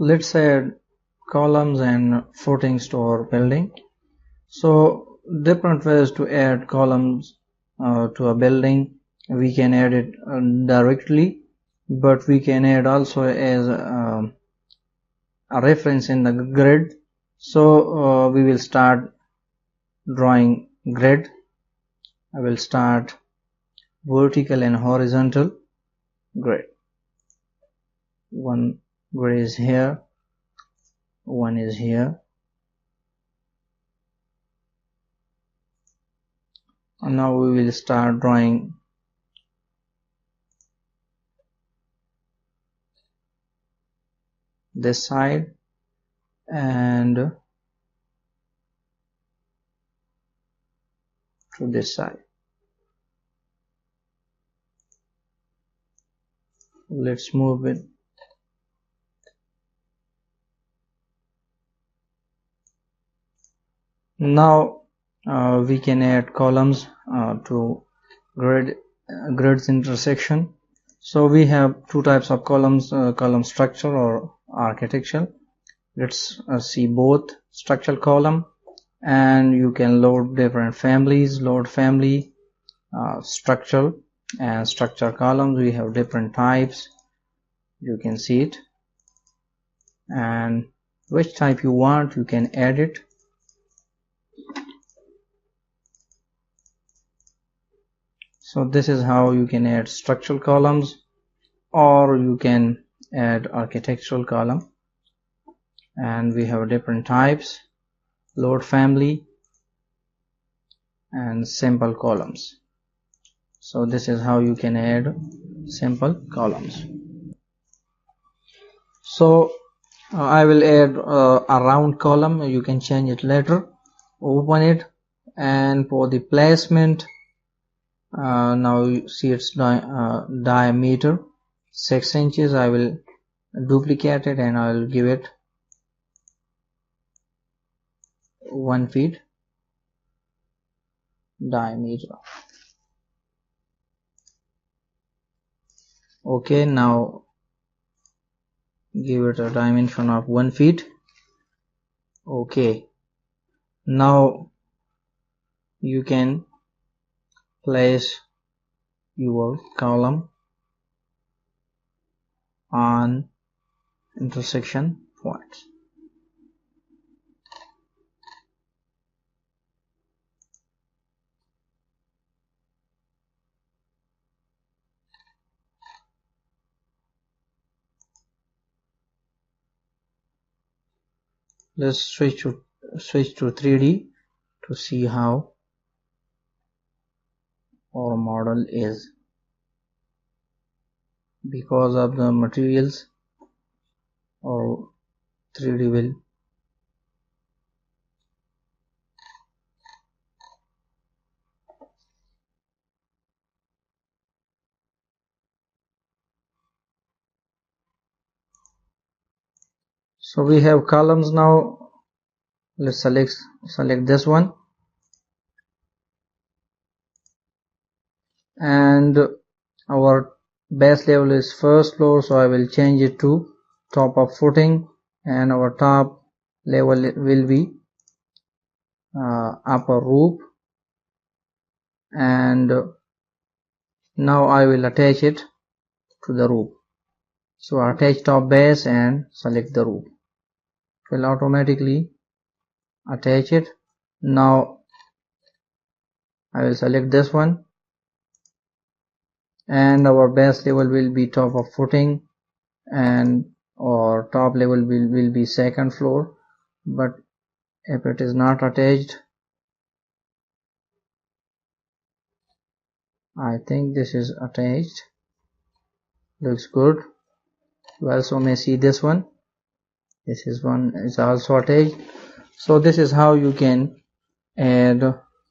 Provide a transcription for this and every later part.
Let's add columns and footings to our building. So different ways to add columns to a building. We can add it directly, but we can add also as a reference in the grid. So we will start drawing grid. I will start vertical and horizontal grid. One grid is here, one is here. And now we will start drawing this side and to this side. Let's move it. Now we can add columns to grids intersection. So we have two types of columns, column structure or architectural. Let's see both. Structural column, and you can load different families, load family, structural and structure columns. We have different types, you can see it, and which type you want you can add it. So this is how you can add structural columns, or you can add architectural column. And we have different types, load family and simple columns. So this is how you can add simple columns. So I will add a round column. You can change it later. Open it, and for the placement, now you see its diameter 6 inches. I will duplicate it and I will give it 1 feet diameter. Okay, now give it a dimension of 1 feet. Okay, now you can place your column on intersection points. Let's switch to 3D to see how our model is. Because of the materials, or 3D will so we have columns now. Let's select this one, and our base level is first floor, so I will change it to top of footing, and our top level will be upper roof. And now I will attach it to the roof. So attach top base and select the roof. It will automatically attach it. Now I will select this one, and our base level will be top of footing, and our top level will be second floor. But if it is not attached, I think this is attached, looks good. You also may see this one, this is one is also attached. So this is how you can add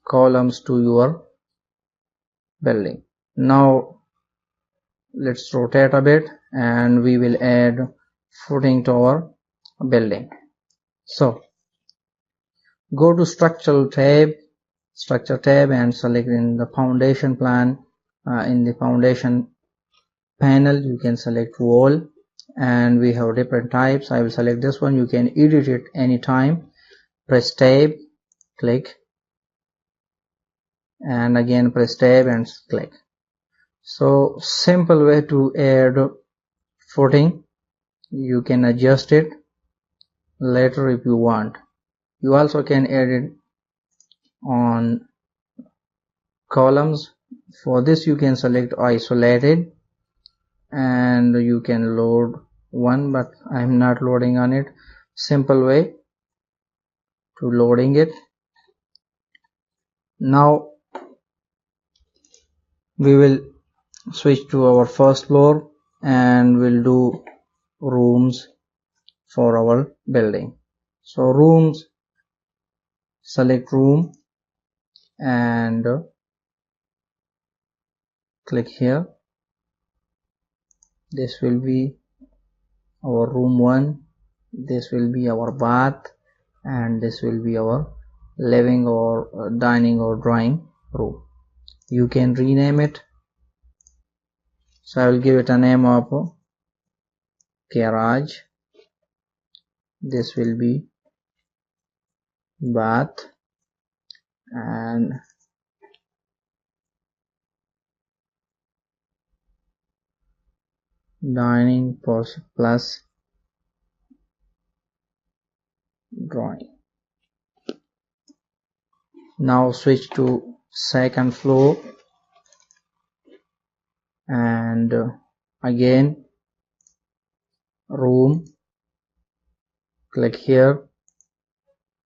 columns to your building. Now let's rotate a bit and we will add footing to our building. So go to structure tab and select in the foundation plan. In the foundation panel you can select wall and we have different types. I will select this one. You can edit it anytime. Press tab, click, and again press tab and click. So simple way to add footing. You can adjust it later if you want. You also can add it on columns. For this you can select isolated and you can load one, but I am not loading on it. Simple way to loading it. Now we will switch to our first floor and we'll do rooms for our building. So rooms, select room and click here. This will be our room 1, this will be our bath, and this will be our living or dining or drawing room. You can rename it. So I will give it a name of garage. This will be bath and dining plus drawing. Now switch to second floor and again room, click here,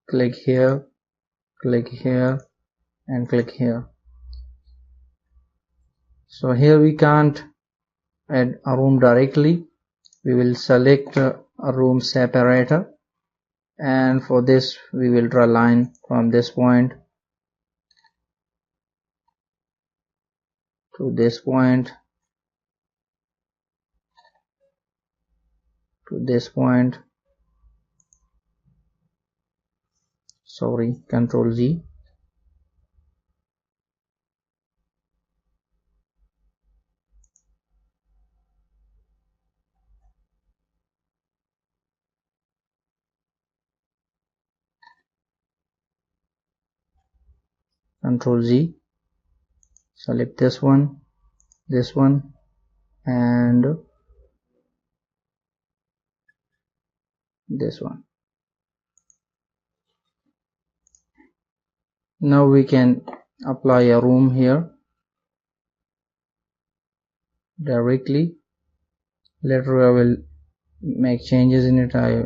click here, click here and click here. So here we can't add a room directly. We will select a room separator, and for this we will draw a line from this point to this point to this point. Sorry, Control Z. Control Z. Select this one, and this one. Now we can apply a room here directly. Later I will make changes in it. I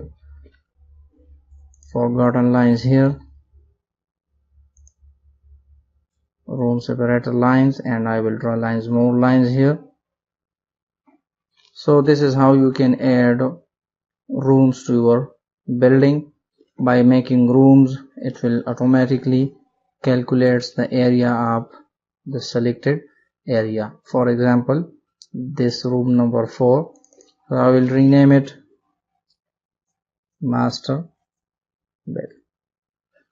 forgotten lines here, room separator lines, and I will draw lines, more lines here. So this is how you can add rooms to your building. By making rooms, it will automatically calculates the area of the selected area. For example, this room number 4, so I will rename it master bed.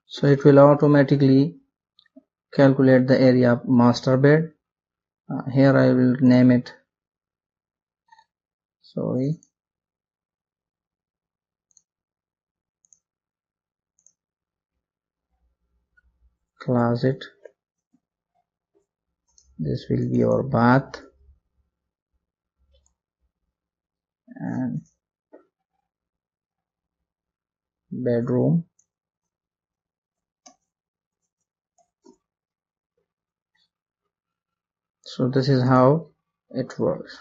So it will automatically calculate the area of master bed. Here I will name it, closet. This will be our bath and bedroom. So this is how it works.